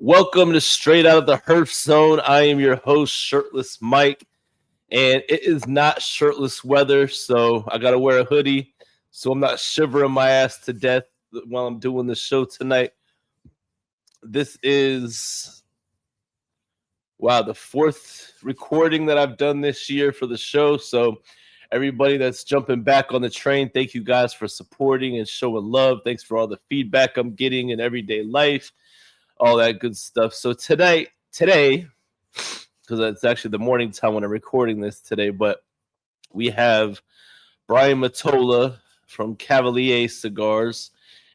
Welcome to Straight Out of the Herf Zone. I am your host, Shirtless Mike, and it is not shirtless weather, so I got to wear a hoodie so I'm not shivering my ass to death while I'm doing the show tonight. This is, the fourth recording that I've done this year for the show, so everybody that's jumping back on the train, thank you guys for supporting and showing love. Thanks for all the feedback I'm getting in everyday life. All that good stuff. So today, because it's actually the morning time when I'm recording this today, but we have Brian Motola from Cavalier Cigars,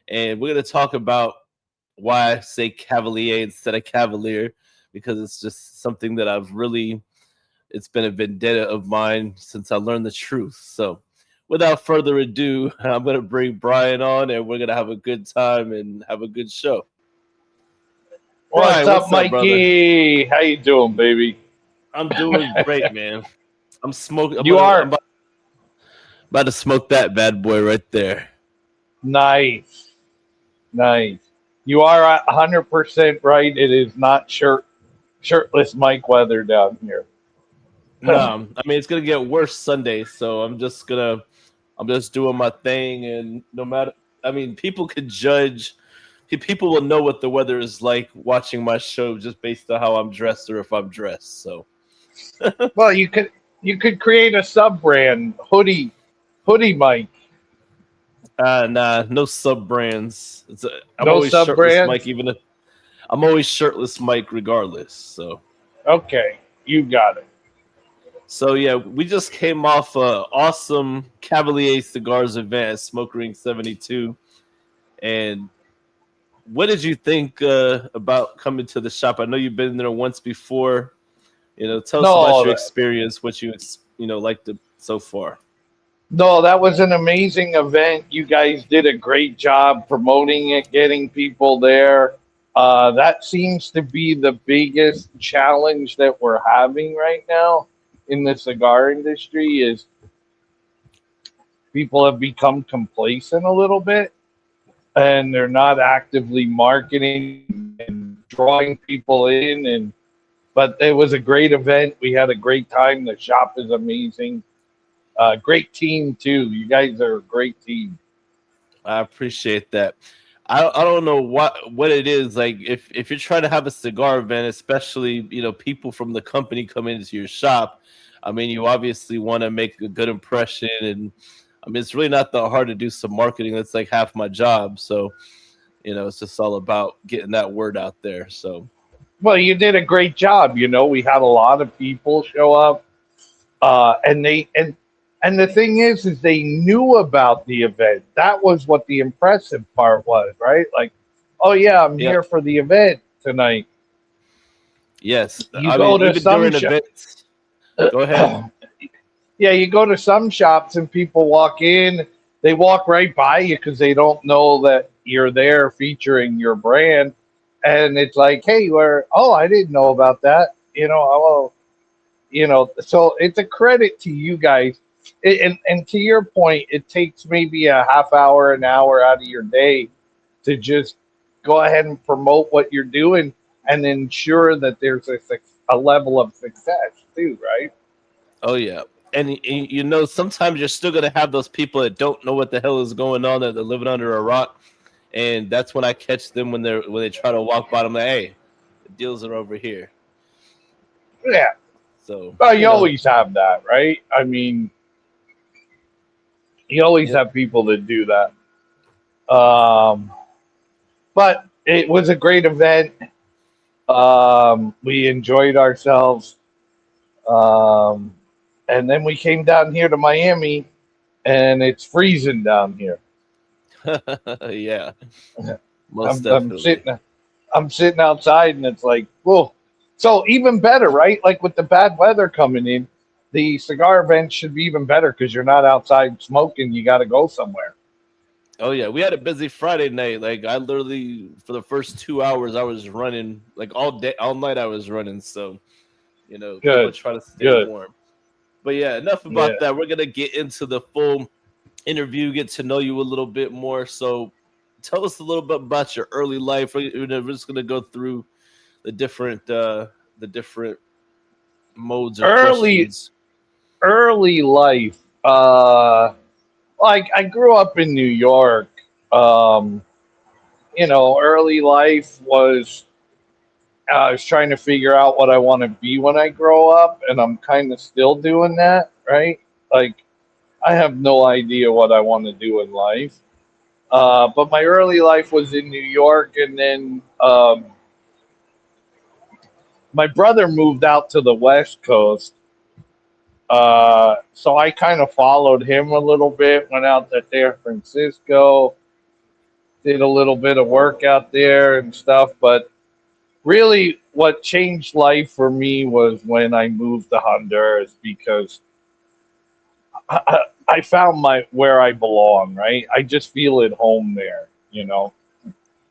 and we're going to talk about why I say Cavalier instead of Cavalier, because it's just something that it's been a vendetta of mine since I learned the truth. So without further ado, I'm going to bring Brian on, and we're going to have a good time and have a good show. What's up, Mikey? How you doing, baby? I'm doing great, man. I'm smoking. I'm about to smoke that bad boy right there. Nice. You are 100% right. It is not shirtless Mike weather down here. No, I mean it's gonna get worse Sunday, so I'm just doing my thing, and no matter, I mean, people could judge. People will know what the weather is like watching my show just based on how I'm dressed or if I'm dressed. So, well, you could create a sub brand hoodie Mike. Nah, no sub brands. I'm no always sub shirtless, brands? Mike. Even if I'm always shirtless, Mike, regardless. So, okay, you got it. So yeah, we just came off a awesome Cavalier Cigars event at Smoke Ring 72, and what did you think about coming to the shop? I know you've been there once before. Tell us about your experience, what you liked so far. No, that was an amazing event. You guys did a great job promoting it, getting people there. That seems to be the biggest challenge that we're having right now in the cigar industry is people have become complacent a little bit. And they're not actively marketing and drawing people in. But it was a great event. We had a great time. The shop is amazing. Great team too. You guys are a great team. I appreciate that. I don't know what it is like if you're trying to have a cigar event, especially people from the company come into your shop. I mean, you obviously want to make a good impression, and I mean, it's really not that hard to do some marketing. That's like half my job. So, it's just all about getting that word out there. So, well, you did a great job. We had a lot of people show up, and the thing is they knew about the event. That was what the impressive part was, right? Like, oh yeah, I'm here for the event tonight. Yes, even during events. Go ahead. Yeah, you go to some shops and people walk in, they walk right by you because they don't know that you're there featuring your brand. And it's like, hey, I didn't know about that. So it's a credit to you guys. And to your point, it takes maybe a half hour, an hour out of your day to just go ahead and promote what you're doing and ensure that there's a level of success too, right? Oh, yeah. And sometimes you're still going to have those people that don't know what the hell is going on, that they're living under a rock. And that's when I catch them when they try to walk by. I'm like, hey, the deals are over here. Yeah. So, well, you always have that, right? I mean, you always have people that do that. But it was a great event. We enjoyed ourselves. And then we came down here to Miami, and it's freezing down here. Yeah, most definitely. I'm sitting outside, and it's like, whoa. So even better, right? Like with the bad weather coming in, the cigar event should be even better because you're not outside smoking. You got to go somewhere. Oh yeah, we had a busy Friday night. Like I literally, for the first 2 hours, I was running. Like all day, all night, I was running. So, people try to stay warm. But yeah, enough about that. We're gonna get into the full interview, get to know you a little bit more. So, tell us a little bit about your early life. We're just gonna go through, different modes or early questions. early life. Like I grew up in New York. Um, early life was I was trying to figure out what I want to be when I grow up, and I'm kind of still doing that, right? Like I have no idea what I want to do in life. But my early life was in New York, and then my brother moved out to the West Coast. So I kind of followed him a little bit, went out to San Francisco, did a little bit of work out there and stuff. But really, what changed life for me was when I moved to Honduras because I found my where I belong. Right, I just feel at home there.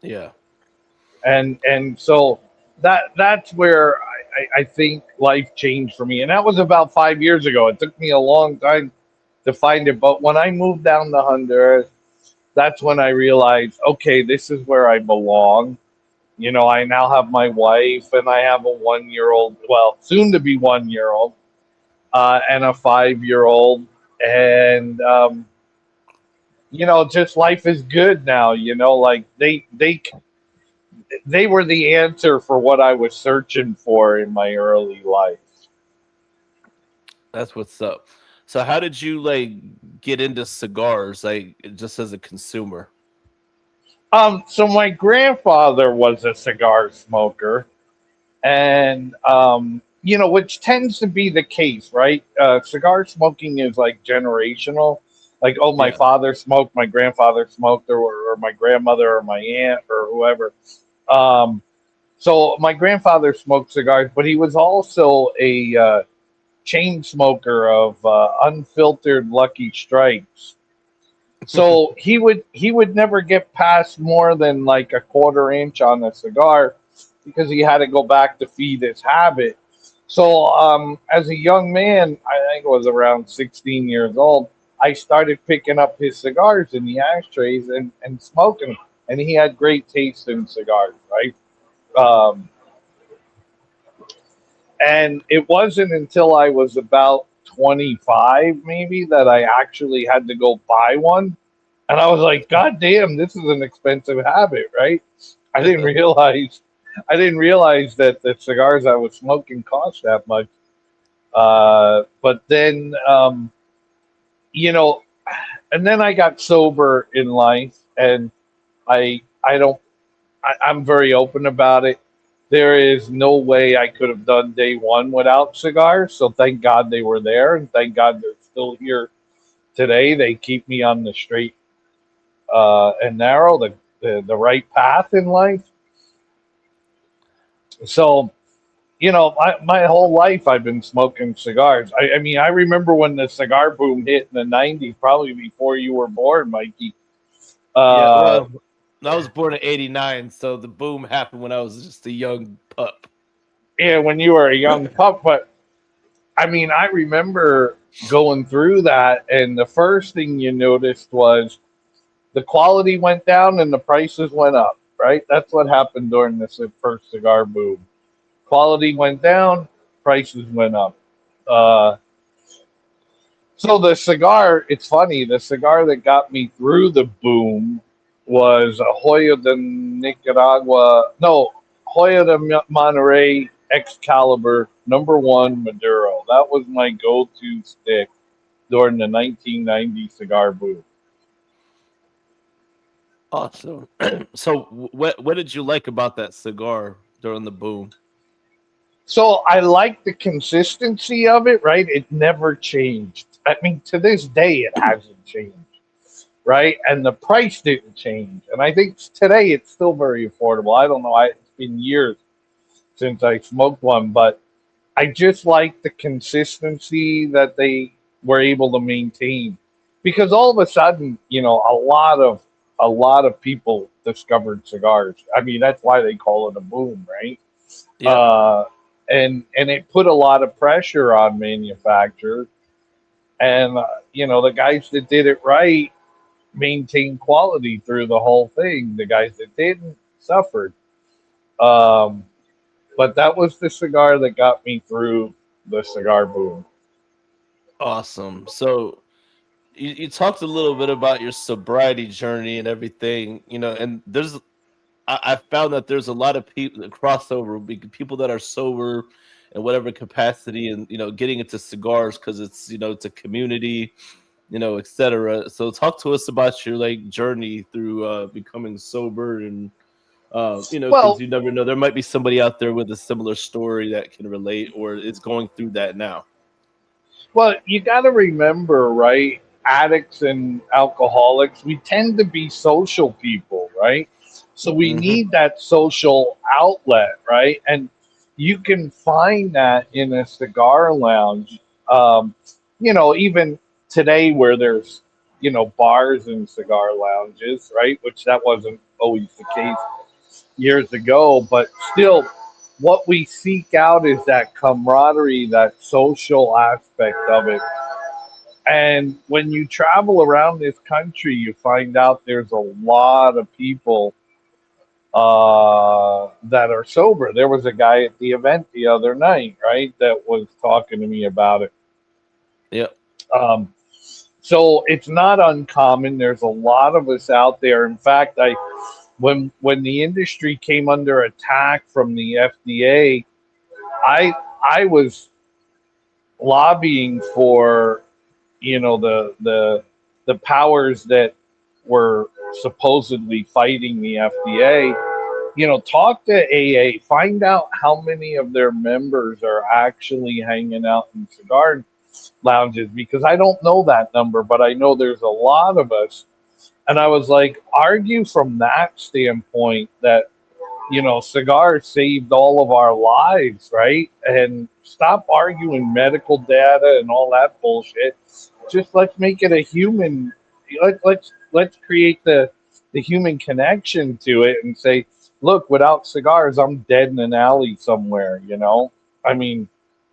Yeah. And so that's where I think life changed for me, and that was about 5 years ago. It took me a long time to find it, but when I moved down to Honduras, that's when I realized, okay, this is where I belong. I now have my wife, and I have a 1 year old, well, soon to be 1 year old, and a 5 year old, and just life is good now. Like they were the answer for what I was searching for in my early life. That's what's up. So how did you like get into cigars, like just as a consumer? So my grandfather was a cigar smoker, and which tends to be the case, right? Cigar smoking is like generational. Like, oh, my Yeah. father smoked, my grandfather smoked, or my grandmother, or my aunt, or whoever. Um, so my grandfather smoked cigars, but he was also a chain smoker of unfiltered Lucky Strikes. So he would never get past more than like a quarter inch on a cigar because he had to go back to feed his habit. So as a young man, I think it was around 16 years old, I started picking up his cigars in the ashtrays and smoking them. And he had great taste in cigars, right? Um, and it wasn't until I was about 25, maybe, that I actually had to go buy one. And I was like, God damn, this is an expensive habit, right? I didn't realize I didn't realize that the cigars I was smoking cost that much. But then you know, and then I got sober in life, and I don't I'm very open about it. There is no way I could have done day one without cigars. So thank God they were there, and thank God they're still here today. They keep me on the straight and narrow, the right path in life. So my whole life I've been smoking cigars. I mean, I remember when the cigar boom hit in the '90s, probably before you were born, Mikey. Yeah, Uh, well, I was born in '89, so the boom happened when I was just a young pup. yeah, when you were a young pup, but I mean, I remember going through that, and the first thing you noticed was the quality went down and the prices went up. Right? That's what happened during this first cigar boom. Quality went down, prices went up. Uh, so the cigar, it's funny, the cigar that got me through the boom was a Hoya de Nicaragua, no, Hoya de Monterey Excalibur #1 Maduro. That was my go-to stick during the 1990 cigar boom. Awesome. So, what did you like about that cigar during the boom? So I like the consistency of it, right? It never changed. I mean, to this day, it hasn't changed, right? And the price didn't change. And I think today it's still very affordable. I don't know. It's been years since I smoked one, but I just like the consistency that they were able to maintain. Because all of a sudden, a lot of people discovered cigars. I mean, that's why they call it a boom, right? Yeah. uh, and it put a lot of pressure on manufacturers. And the guys that did it right maintained quality through the whole thing. The guys that didn't suffered. Um, But that was the cigar that got me through the cigar boom. Awesome. So you talked a little bit about your sobriety journey and everything, and I found that there's a lot of people crossover, people that are sober in whatever capacity, and getting into cigars because it's a community, etc. So talk to us about your like journey through becoming sober, and because Well, you never know, there might be somebody out there with a similar story that can relate or is going through that now. well, you got to remember, right? Addicts and alcoholics, we tend to be social people, right? So we Hmm. need that social outlet, right? And you can find that in a cigar lounge. Um, even today where there's, bars and cigar lounges, right? Which that wasn't always the case years ago, but still, what we seek out is that camaraderie, that social aspect of it. And when you travel around this country, you find out there's a lot of people that are sober. There was a guy at the event the other night, right, that was talking to me about it. Yeah. Um, so it's not uncommon. There's a lot of us out there. In fact, when the industry came under attack from the FDA, I was lobbying for the powers that were supposedly fighting the FDA. Talk to AA, find out how many of their members are actually hanging out in cigar lounges, because I don't know that number, but I know there's a lot of us. And I was like, argue from that standpoint that cigars saved all of our lives, right? And stop arguing medical data and all that bullshit. Just let's make it a human. Let's create the human connection to it and say, look, without cigars, I'm dead in an alley somewhere. I mean,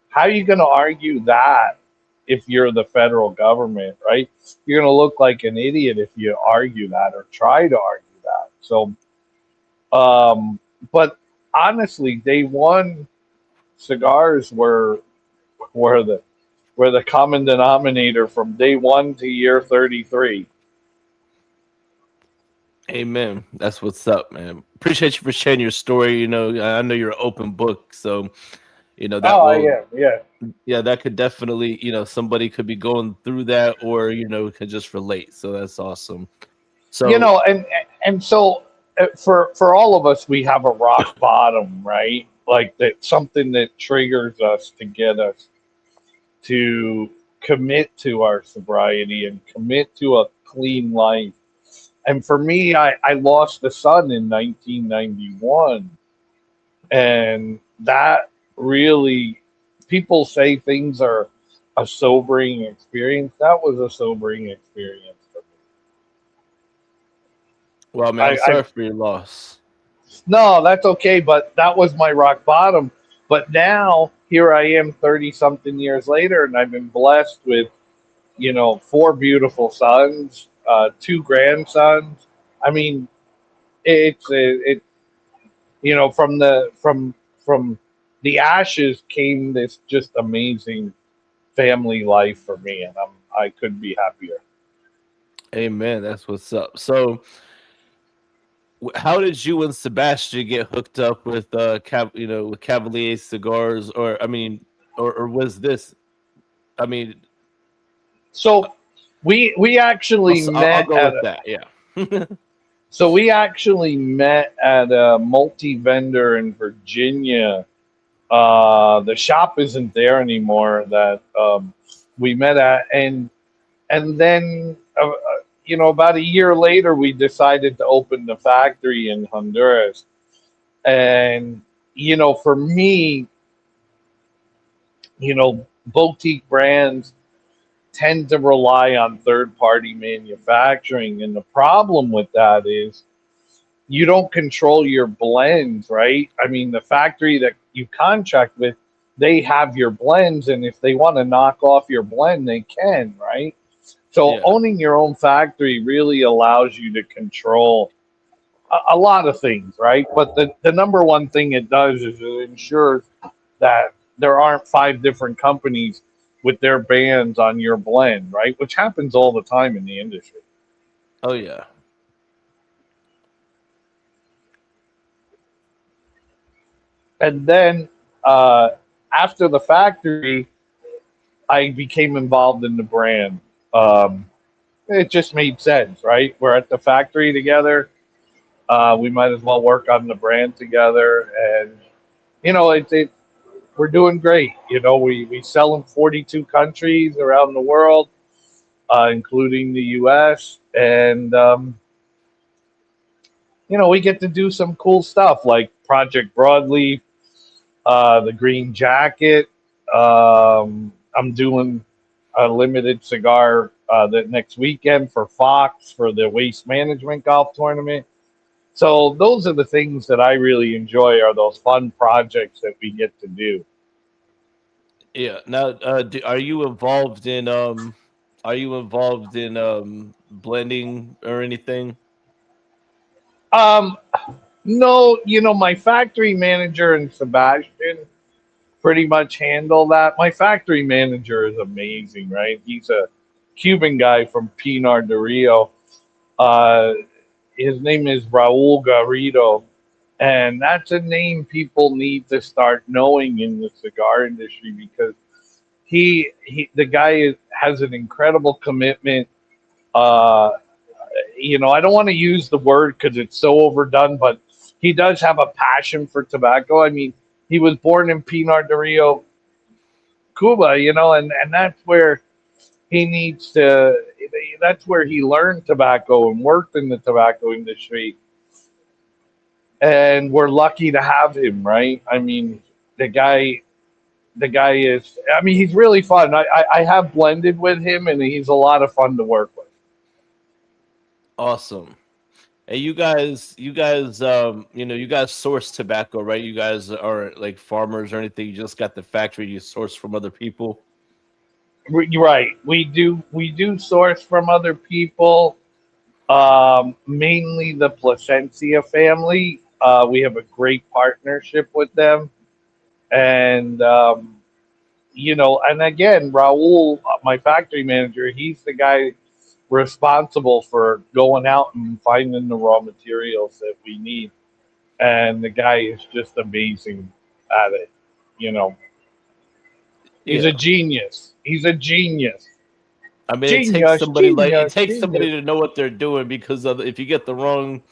how are you going to argue that if you're the federal government, right? You're going to look like an idiot if you argue that or try to argue that. So um, but honestly, day one cigars were the were the common denominator from day one to year 33. Amen. That's what's up, man. Appreciate you for sharing your story. I know you're an open book, so that Oh, I will, am, yeah. yeah, that could definitely, somebody could be going through that, or could just relate. So that's awesome. You So know, and so for all of us, we have a rock bottom, right? Like that, something that triggers us to get us to commit to our sobriety and commit to a clean life. And for me, I lost a son in 1991. And that really, people say things are a sobering experience. That was a sobering experience for well, man, I'm me. sorry for your loss. No, that's okay, but that was my rock bottom. But now here I am 30 something years later, and I've been blessed with, four beautiful sons, two grandsons. I mean, it from the ashes came this just amazing family life for me, and I couldn't be happier. Amen. That's what's up. So how did you and Sebastian get hooked up with with Cavalier cigars, or I mean, or was this, I mean, So we actually I'll met go at with that. Yeah. a multi vendor in Virginia. The shop isn't there anymore that we met at, and then about a year later we decided to open the factory in Honduras. And for me, boutique brands tend to rely on third party manufacturing, and the problem with that is you don't control your blends, right? I mean, the factory that you contract with, they have your blends, and if they want to knock off your blend, they can, right? So Yeah. owning your own factory really allows you to control a lot of things, right? But the number one thing it does is it ensures that there aren't five different companies with their bands on your blend, right? Which happens all the time in the industry. Oh yeah. And then uh, after the factory, I became involved in the brand. Um, it just made sense, right? We're at the factory together. We might as well work on the brand together, and we're doing great. We sell in 42 countries around the world, including the U.S., and we get to do some cool stuff like Project Broadleaf, the Green Jacket. I'm doing a limited cigar the next weekend for Fox for the Waste Management Golf Tournament. So those are the things that I really enjoy, are those fun projects that we get to do. Yeah. Now, are you involved in blending or anything? Um, no, my factory manager and Sebastian pretty much handle that. My factory manager is amazing, right? He's a Cuban guy from Pinar de Rio. Uh, his name is Raul Garrido, and that's a name people need to start knowing in the cigar industry because the guy has an incredible commitment. Uh, I don't want to use the word because it's so overdone, but he does have a passion for tobacco. I mean, he was born in Pinar de Rio, Cuba, and that's where he needs to. That's where he learned tobacco and worked in the tobacco industry. And we're lucky to have him, right? I mean, the guy, the guy is. I mean, he's really fun. I have blended with him, and he's a lot of fun to work with. Awesome. Hey, you guys source tobacco, right? You guys aren't like farmers or anything. You just got the factory you source from other people. You're right. We do source from other people. Mainly the Placencia family. We have a great partnership with them, and and again, Raul, my factory manager, he's the guy responsible for going out and finding the raw materials that we need, and the guy is just amazing at it. You know, he's a Yeah. genius. He's a genius. I mean, Genius, it genius, takes genius. somebody to know what they're doing because if you get the wrong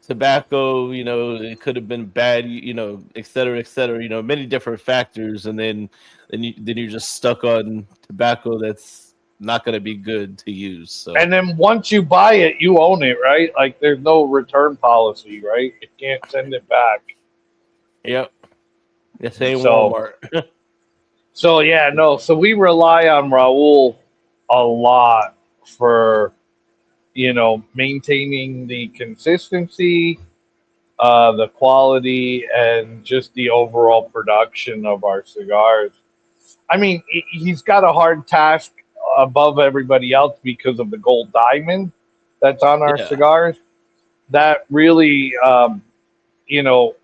tobacco, it could have been bad, et cetera, et cetera. Many different factors, and then you're just stuck on tobacco that's not going to be good to use. So, And then once you buy it, you own it, right? Like there's no return policy, right? You can't send it back. yep, this ain't So, Walmart. so yeah, no. So we rely on Raul a lot for maintaining the consistency, the quality, and just the overall production of our cigars. I mean, he's got a hard task above everybody else because of the gold diamond that's on our Yeah. cigars. That really,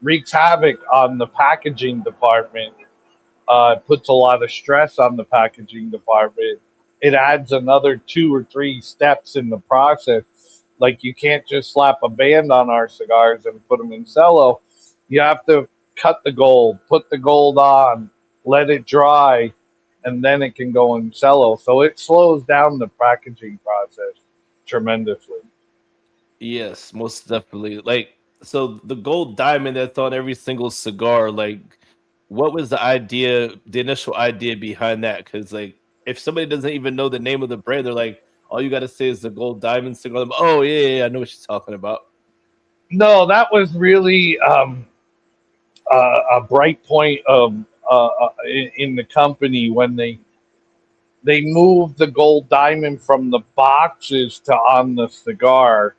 wreaks havoc on the packaging department. Puts a lot of stress on the packaging department. It adds another 2 or 3 steps in the process. Like you can't just slap a band on our cigars and put them in cello. You have to cut the gold, put the gold on, let it dry, and then it can go in cello. So it slows down the packaging process tremendously. Yes, most definitely. Like, so the gold diamond that's on every single cigar, like, what was the initial idea behind that? Because, like, if somebody doesn't even know the name of the brand, they're like, all you got to say is the gold diamond cigar. Oh, yeah, yeah, yeah, I know what you're talking about. No, that was really a bright point of in the company when they moved the gold diamond from the boxes to on the cigar.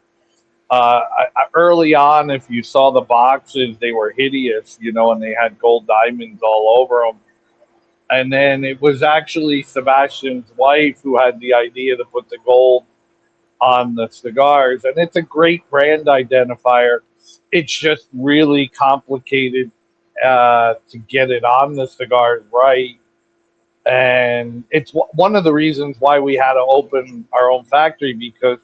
Early on, if you saw the boxes, they were hideous, and they had gold diamonds all over them. And then it was actually Sebastian's wife who had the idea to put the gold on the cigars, and it's a great brand identifier. It's just really complicated to get it on the cigars right. And it's one of the reasons why we had to open our own factory, because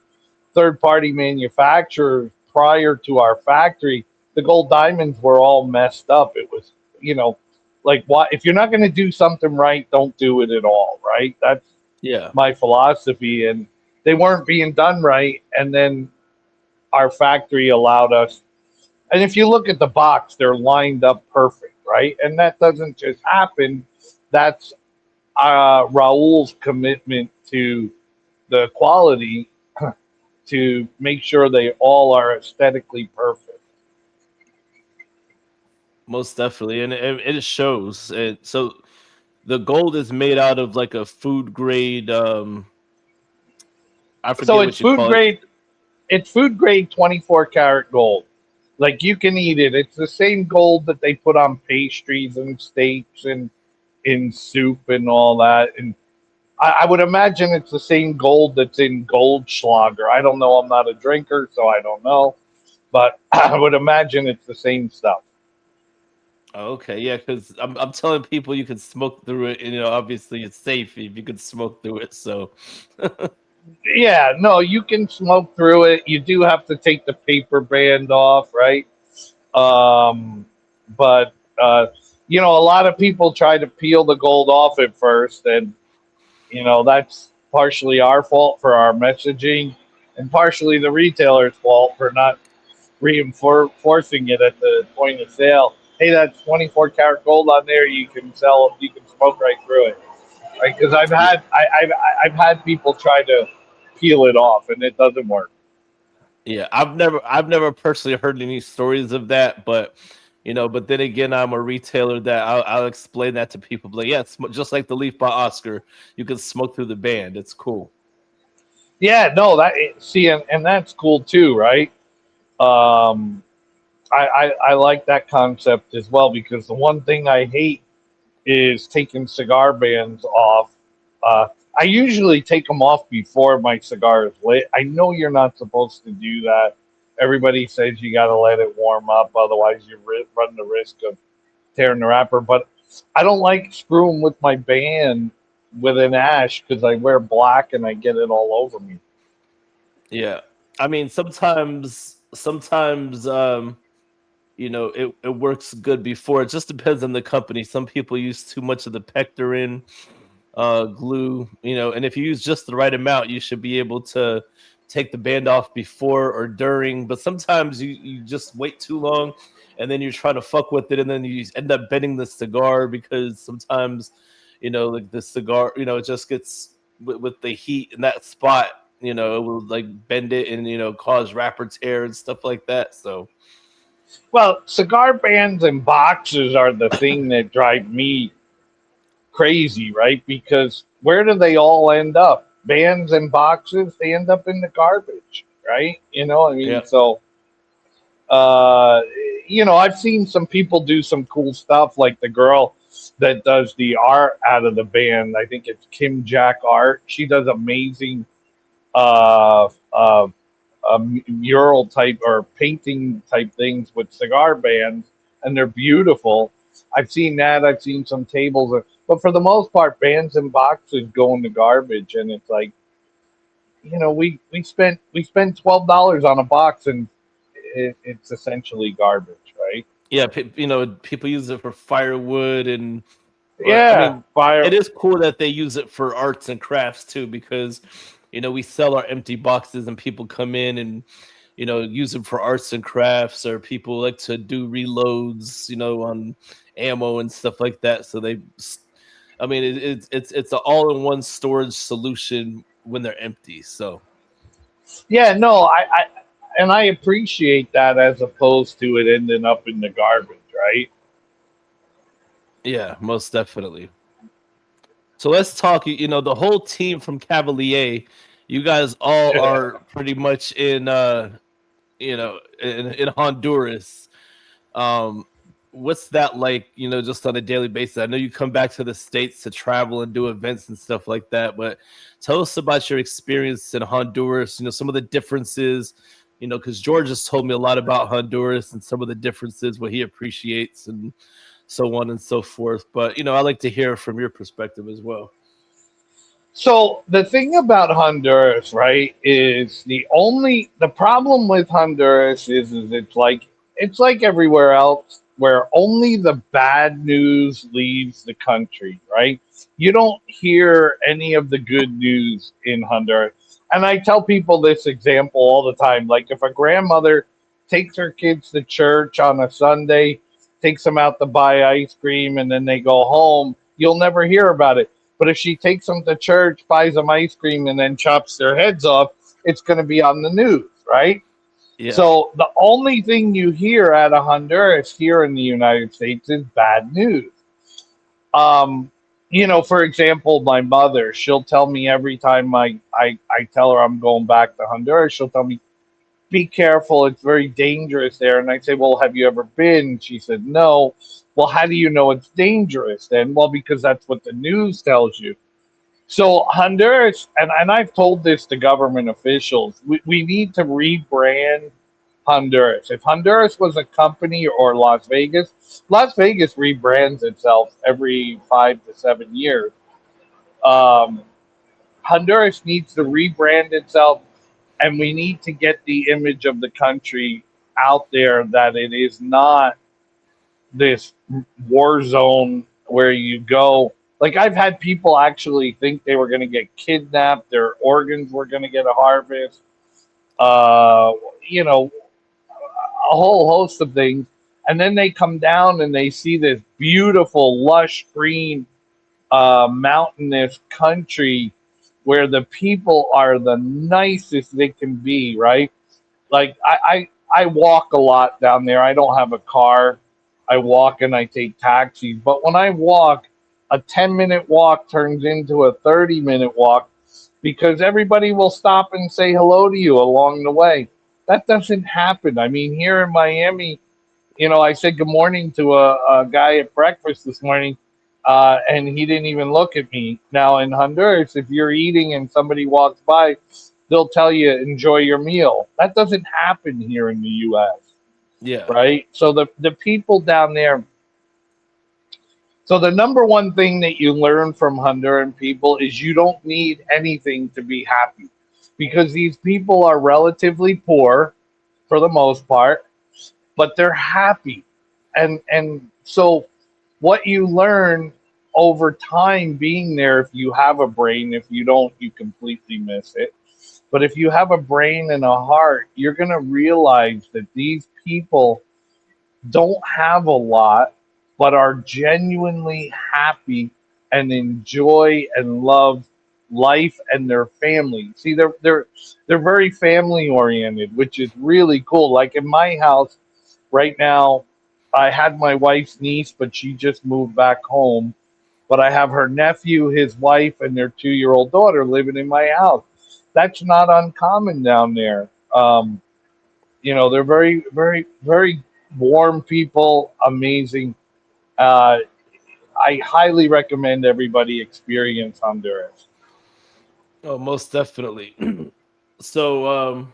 third party manufacturers prior to our factory, the gold diamonds were all messed up. It was, you know, like, why, if you're not going to do something right, don't do it at all, right? That's Yeah. my philosophy. And they weren't being done right. And then our factory allowed us. And if you look at the box, they're lined up perfect, right? And that doesn't just happen. That's Raul's commitment to the quality to make sure they all are aesthetically perfect. Most definitely, and it shows. So the gold is made out of like a food grade. I So forget it's what you food call it. grade. It's food grade 24 karat gold. Like, you can eat it. It's the same gold that they put on pastries and steaks and in soup and all that. And I would imagine it's the same gold that's in Goldschlager. I don't know. I'm not a drinker, so I don't know. But I would imagine it's the same stuff. Okay, yeah, because I'm telling people you can smoke through it, and obviously it's safe if you could smoke through it. So Yeah, no, you can smoke through it. You do have to take the paper band off, right? Um, but a lot of people try to peel the gold off at first, and that's partially our fault for our messaging, and partially the retailer's fault for not reinforcing it at the point of sale. Hey, that's 24 karat gold on there. You can sell. You can smoke right through it, right? Because yeah, I've had people try to peel it off, and it doesn't work. yeah, I've never personally heard any stories of that, but but then again, I'm a retailer that I'll explain that to people. Like, yeah, it's just like the Leaf by Oscar, you can smoke through the band. It's cool. Yeah, no, see, and that's cool too, right? Um, I like that concept as well, because the one thing I hate is taking cigar bands off. I usually take them off before my cigar is lit. I know you're not supposed to do that. Everybody says you got to let it warm up, otherwise you run the risk of tearing the wrapper. But I don't like screwing with my band with an ash, because I wear black and I get it all over me. Yeah, I mean sometimes it works good before. It just depends on the company. Some people use too much of the pectorin glue, and if you use just the right amount, you should be able to take the band off before or during. But sometimes you just wait too long, and then you're trying to fuck with it, and then you end up bending the cigar, because sometimes, like the cigar, it just gets with the heat in that spot, it will like bend it and cause wrapper tear and stuff like that. So Well, cigar bands and boxes are the thing that drive me crazy, right? Because where do they all end up? Bands and boxes, they end up in the garbage, right? I yeah, mean, so uh, I've seen some people do some cool stuff, like the girl that does the art out of the band. I think it's Kim Jack Art. She does amazing uh, uh, mural type or painting type things with cigar bands, and they're beautiful. I've seen that. I've seen some tables, but for the most part, bands and boxes go in the garbage, and it's like, we spent $12 on a box, and it's essentially garbage, right? yeah, people use it for firewood, and I Yeah, mean, fire. it is cool that they use it for arts and crafts too, because we sell our empty boxes and people come in and use them for arts and crafts, or people like to do reloads, on ammo and stuff like that. So I mean, it's an all-in-one storage solution when they're empty. So Yeah, no, and I appreciate that, as opposed to it ending up in the garbage, right? yeah, most definitely. So let's talk. The whole team from Cavalier, you guys all are pretty much in Honduras. Um, what's that like? Just on a daily basis. I know you come back to the states to travel and do events and stuff like that, but tell us about your experience in Honduras. Some of the differences. because George has told me a lot about Honduras and some of the differences, what he appreciates, and so on and so forth. But I like to hear from your perspective as well. So the thing about Honduras, right, is the problem with Honduras is it's like everywhere else where only the bad news leaves the country, right? You don't hear any of the good news in Honduras. And I tell people this example all the time. Like if a grandmother takes her kids to church on a Sunday, takes them out to buy ice cream, and then they go home, you'll never hear about it. But if she takes them to church, buys them ice cream, and then chops their heads off, it's going to be on the news, right? Yeah. So the only thing you hear out of Honduras here in the United States is bad news. Um, for example, my mother, she'll tell me every time I tell her I'm going back to Honduras, she'll tell me, be careful, it's very dangerous there. And I say, well, have you ever been? She said, no. Well, how do you know it's dangerous then? Well, because that's what the news tells you. So Honduras, and I've told this to government officials, we need to rebrand Honduras. If Honduras was a company or Las Vegas rebrands itself every 5 to 7 years. Um, Honduras needs to rebrand itself, and we need to get the image of the country out there that it is not this war zone where you go. Like I've had people actually think they were going to get kidnapped, their organs were going to get a harvest, uh, you know, a whole host of things. And then they come down and they see this beautiful, lush green, mountainous country where the people are the nicest they can be, right? Like I walk a lot down there. I don't have a car. I walk and I take taxis. But when I walk, a 10-minute walk turns into a 30-minute walk because everybody will stop and say hello to you along the way. That doesn't happen. I mean, here in Miami, I said good morning to a guy at breakfast this morning, and he didn't even look at me. Now in Honduras, if you're eating and somebody walks by, they'll tell you enjoy your meal. That doesn't happen here in the U.S. Yeah. Right? So the people down there. So the number one thing that you learn from Honduran people is you don't need anything to be happy, because these people are relatively poor for the most part, but they're happy. And so what you learn over time being there, if you have a brain, if you don't, you completely miss it. But if you have a brain and a heart, you're going to realize that these people don't have a lot, but are genuinely happy and enjoy and love life and their family. See, they're very family oriented, which is really cool. Like in my house right now, I had my wife's niece, but she just moved back home. But I have her nephew, his wife, and their 2-year-old daughter living in my house. That's not uncommon down there. They're very, very, very warm people, amazing. Uh, I highly recommend everybody experience Honduras. Oh, most definitely. So,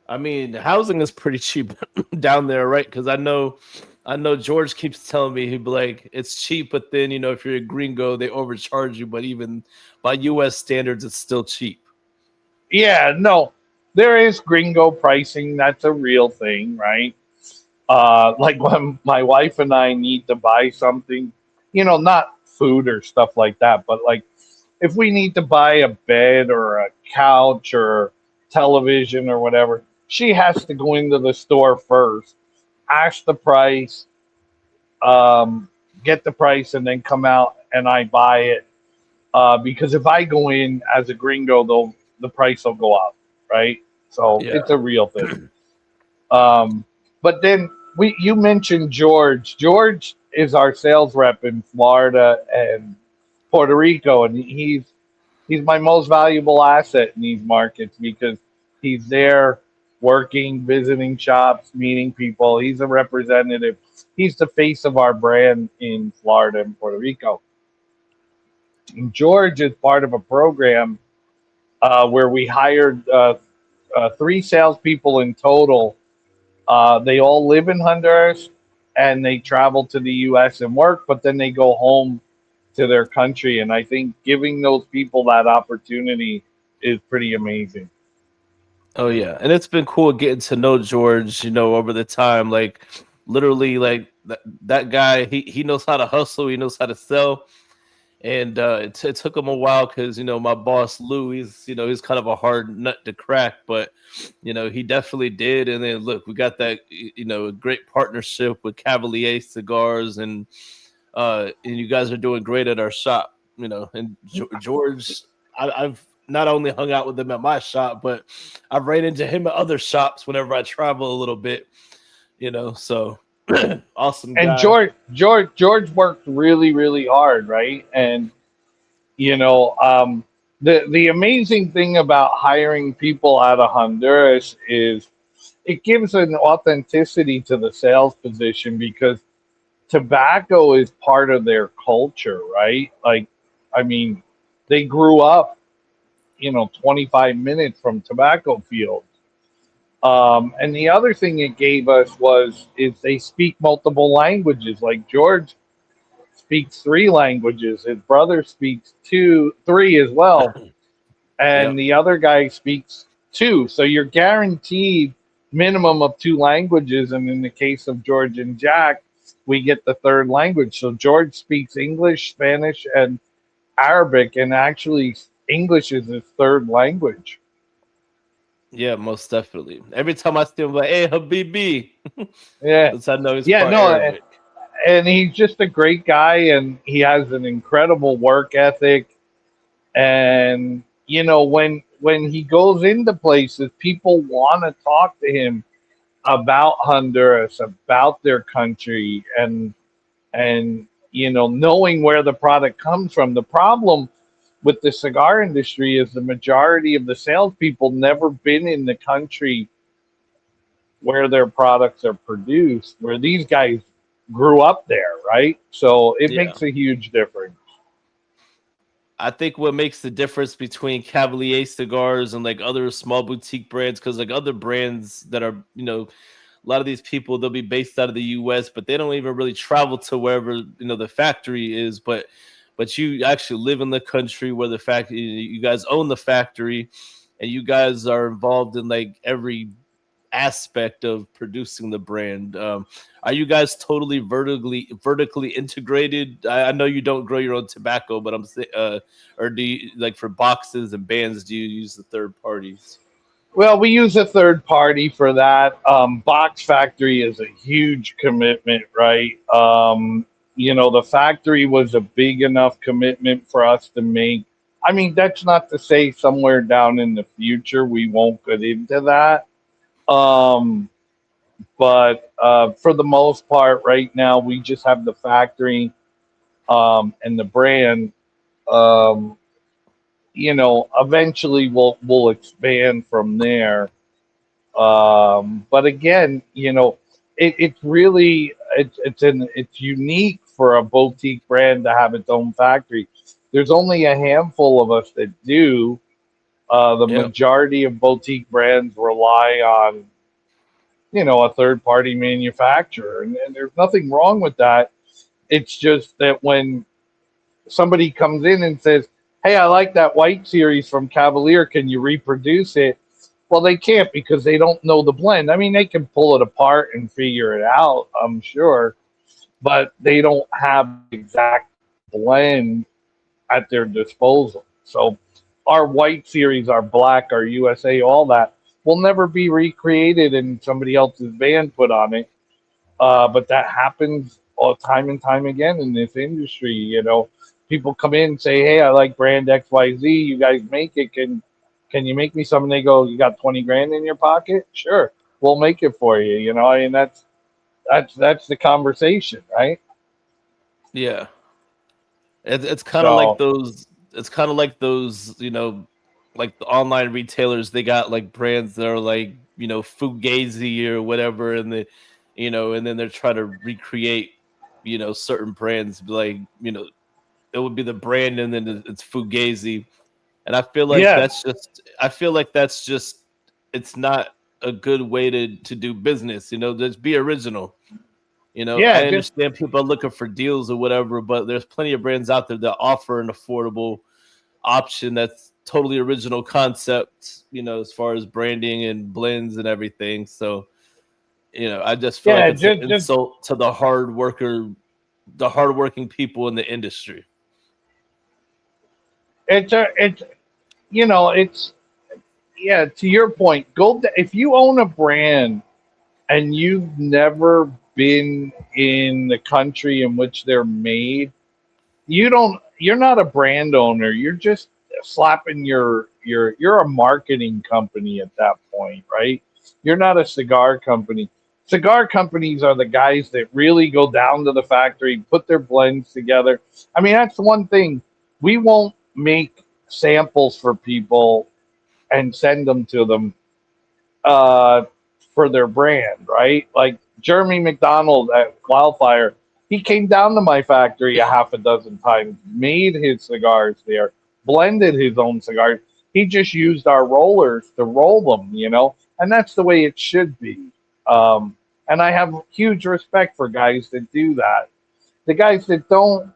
I mean, housing is pretty cheap down there, right? Because I know George keeps telling me he'd be like, it's cheap, but then if you're a gringo, they overcharge you. But even by U.S. standards, it's still cheap. Yeah, no, there is gringo pricing. That's a real thing, right? Like when my wife and I need to buy something, not food or stuff like that, but like if we need to buy a bed or a couch or television or whatever, she has to go into the store first, ask the price, um, get the price, and then come out and I buy it. Because if I go in as a gringo, the price will go up, right? So it's Yeah. a real thing. But then you mentioned George. George is our sales rep in Florida and Puerto Rico, and he's my most valuable asset in these markets because he's there working, visiting shops, meeting people. He's a representative. He's the face of our brand in Florida and Puerto Rico. And George is part of a program where we hired three salespeople in total. They all live in Honduras and they travel to the U.S. and work, but then they go home to their country. And I think giving those people that opportunity is pretty amazing. Oh yeah, and it's been cool getting to know George, over the time. Like literally, like that guy, he knows how to hustle, he knows how to sell, and it took him a while because my boss Lou, he's kind of a hard nut to crack, but he definitely did. And then look, we got that a great partnership with Cavalier cigars, and you guys are doing great at our shop. And George, I've not only hung out with him at my shop, but I've ran into him at other shops whenever I travel a little bit. So awesome And guy. George worked really, really hard, right? And you know, the amazing thing about hiring people out of Honduras is it gives an authenticity to the sales position because tobacco is part of their culture, right? Like, I mean, they grew up, 25 minutes from tobacco fields. And the other thing it gave us is they speak multiple languages. Like George speaks three languages. His brother speaks three as well, and Yep. the other guy speaks two. So you're guaranteed minimum of two languages. And in the case of George and Jack, we get the third language. So George speaks English, Spanish, and Arabic, and actually English is his third language. Yeah, most definitely. Every time I see him, I'm like, hey, Habibi. Yeah, That's how I know he's yeah, part no, Arabic. and he's just a great guy, and he has an incredible work ethic. And when he goes into places, people want to talk to him about Honduras, about their country, and knowing where the product comes from. The problem with the cigar industry is the majority of the salespeople never been in the country where their products are produced, where these guys grew up there, right? So it Yeah. makes a huge difference. I think what makes the difference between Cavalier cigars and like other small boutique brands, because like other brands that are, a lot of these people they'll be based out of the U.S., but they don't even really travel to wherever the factory is. But you actually live in the country where the factory, you guys own the factory, and you guys are involved in like every aspect of producing the brand. Are you guys totally vertically integrated? I know you don't grow your own tobacco, but or do you like for boxes and bands? Do you use the third parties? Well, we use a third party for that. Box Factory is a huge commitment, right? The factory was a big enough commitment for us to make. I mean, that's not to say somewhere down in the future we won't get into that. Um, but for the most part, right now, we just have the factory and the brand. Um, Eventually we'll expand from there. But again, it's really it's unique for a boutique brand to have its own factory. There's only a handful of us that do. The Yep. majority of boutique brands rely on a third party manufacturer, and there's nothing wrong with that. It's just that when somebody comes in and says, "Hey, I like that white series from Cavalier. Can you reproduce it?" Well, they can't because they don't know the blend. I mean, they can pull it apart and figure it out, I'm sure, but they don't have the exact blend at their disposal. So, our white series, our black, our USA, all that will never be recreated and somebody else's band put on it. But that happens all time and time again in this industry. People come in and say, "Hey, I like brand XYZ. You guys make it. Can you make me some?" And they go, "You got 20 grand in your pocket? Sure, we'll make it for you." I mean, that's the conversation, right? Yeah. It's kind of like So those. It's kind of like those. Like the online retailers. They got like brands that are like Fugazi or whatever, and and then they're trying to recreate certain brands. Like it would be the brand, and then it's Fugazi. And I feel like yeah, that's just. I feel like that's just it's not a good way to do business. Just be original. Yeah, I just understand people are looking for deals or whatever, but there's plenty of brands out there that offer an affordable option that's totally original concept, as far as branding and blends and everything. So, I just feel like yeah, it's an just insult to the hardworking people in the industry. it's it's yeah. To your point, if you own a brand and you've never been in the country in which they're made, you're not a brand owner. You're just slapping you're a marketing company at that point, right? You're not a cigar company. Cigar companies are the guys that really go down to the factory, put their blends together. I mean, that's the one thing. We won't make samples for people and send them to them uh, for their brand, right? Like Jeremy McDonald at Wildfire, he came down to my factory a half a dozen times, made his cigars there, blended his own cigars. He just used our rollers to roll them, and that's the way it should be. Um, and I have huge respect for guys that do that. The guys that don't,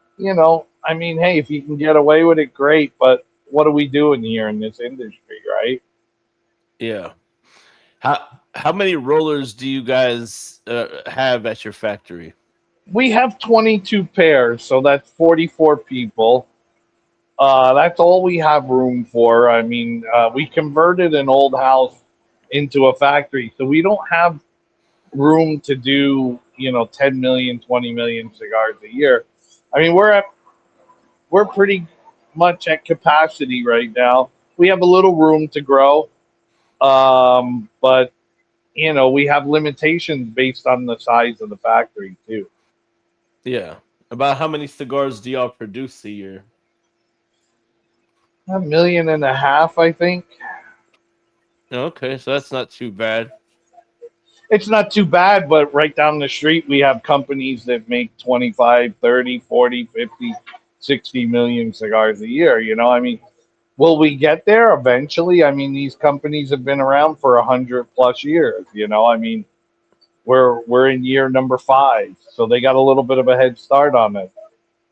I mean, hey, if you can get away with it, great. But what are we doing here in this industry, right? Yeah. How many rollers do you guys have at your factory? We have 22 pairs, so that's 44 people. That's all we have room for. I mean, we converted an old house into a factory, so we don't have room to do, 10 million, 20 million cigars a year. I mean, we're pretty much at capacity right now. We have a little room to grow, but we have limitations based on the size of the factory too. Yeah. About how many cigars do y'all produce a year? 1.5 million, I think. Okay, so that's not too bad. It's not too bad, but right down the street, we have companies that make 25, 30, 40, 50, 60 million cigars a year. I mean, will we get there eventually? I mean, these companies have been around for 100 plus years. I mean, we're in year number 5, so they got a little bit of a head start on it.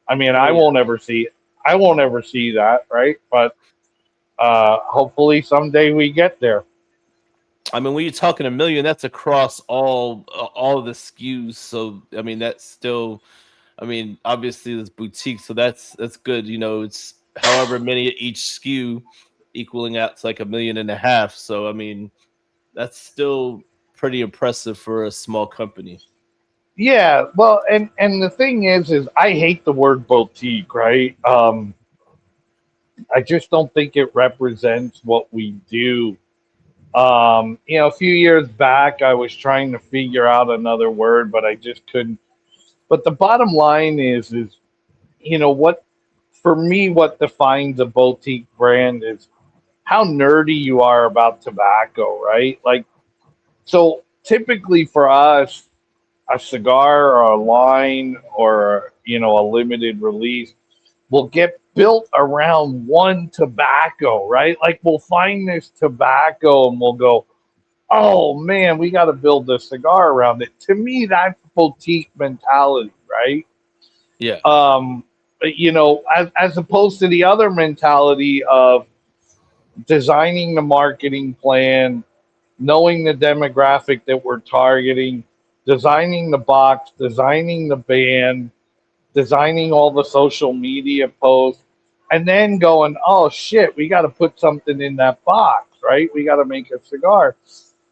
I mean, Oh yeah. I won't ever see that, right? But hopefully someday we get there. I mean, when you're talking a million, that's across all of the SKUs. So I mean, that's still. I mean, obviously it's boutique, so that's good. It's however many each SKU, equaling out to like 1.5 million. So I mean, that's still pretty impressive for a small company. Yeah, well, and the thing is I hate the word boutique, right? I just don't think it represents what we do. A few years back, I was trying to figure out another word, but I just couldn't. But the bottom line is what for me, what defines a boutique brand is how nerdy you are about tobacco, right? Like, so typically for us, a cigar or a line or a limited release will get built around one tobacco, right? Like we'll find this tobacco and we'll go, oh man, we got to build a cigar around it. To me, that's boutique mentality, right? Yeah. um as opposed to the other mentality of designing the marketing plan, knowing the demographic that we're targeting, designing the box, designing the band, designing all the social media posts, and then going, oh shit, we got to put something in that box, right? We got to make a cigar.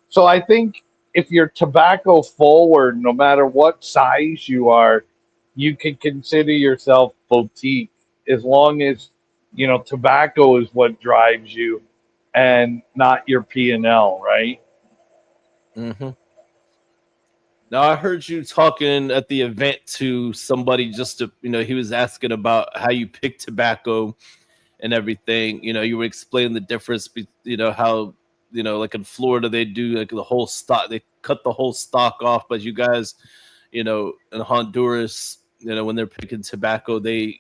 So I think if you're tobacco forward, no matter what size you are, you can consider yourself boutique as long as tobacco is what drives you and not your P&L, right? hmm Now I heard you talking at the event to somebody just to he was asking about how you pick tobacco and everything. You were explaining the difference, how like in Florida they do like the whole stock, they cut the whole stock off, but you guys, in Honduras, when they're picking tobacco, they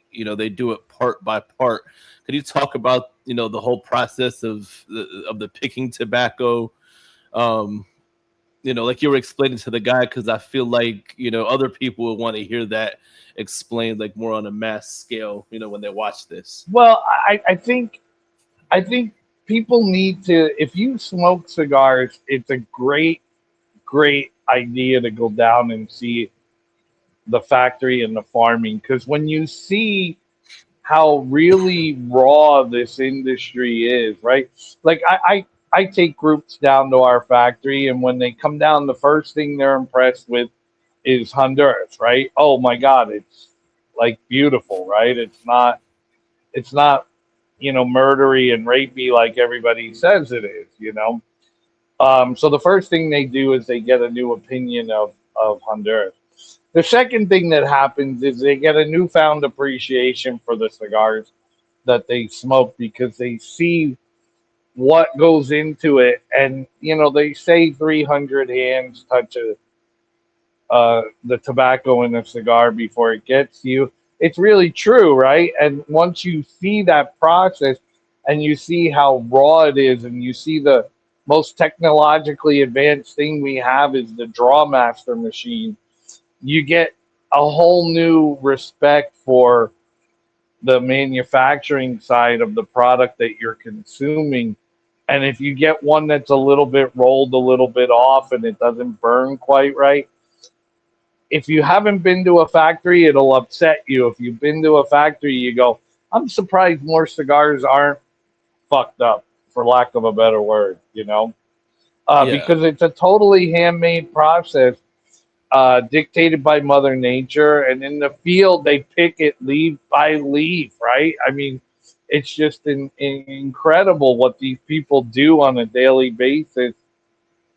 do it part by part. Could you talk about the whole process of the picking tobacco? um, like you were explaining to the guy, because I feel like, other people would want to hear that explained like more on a mass scale, when they watch this. Well, I think people need to. If you smoke cigars, it's a great idea to go down and see the factory and the farming, because when you see how really raw this industry is, right? Like I take groups down to our factory, and when they come down, the first thing they're impressed with is Honduras, right? Oh my God, it's like beautiful, right? It's not murdery and rapey like everybody says it is. So the first thing they do is they get a new opinion of Honduras. The second thing that happens is they get a newfound appreciation for the cigars that they smoke, because they see what goes into it. And, they say 300 hands touch the tobacco in a cigar before it gets to you. It's really true, right? And once you see that process and you see how raw it is, and you see the most technologically advanced thing we have is the Drawmaster machine, you get a whole new respect for the manufacturing side of the product that you're consuming. And if you get one that's a little bit rolled a little bit off and it doesn't burn quite right, if you haven't been to a factory, it'll upset you. If you've been to a factory, you go, I'm surprised more cigars aren't fucked up, for lack of a better word. Yeah. Because it's a totally handmade process, dictated by Mother Nature. And in the field, they pick it leaf by leaf, right? I mean, it's just incredible what these people do on a daily basis.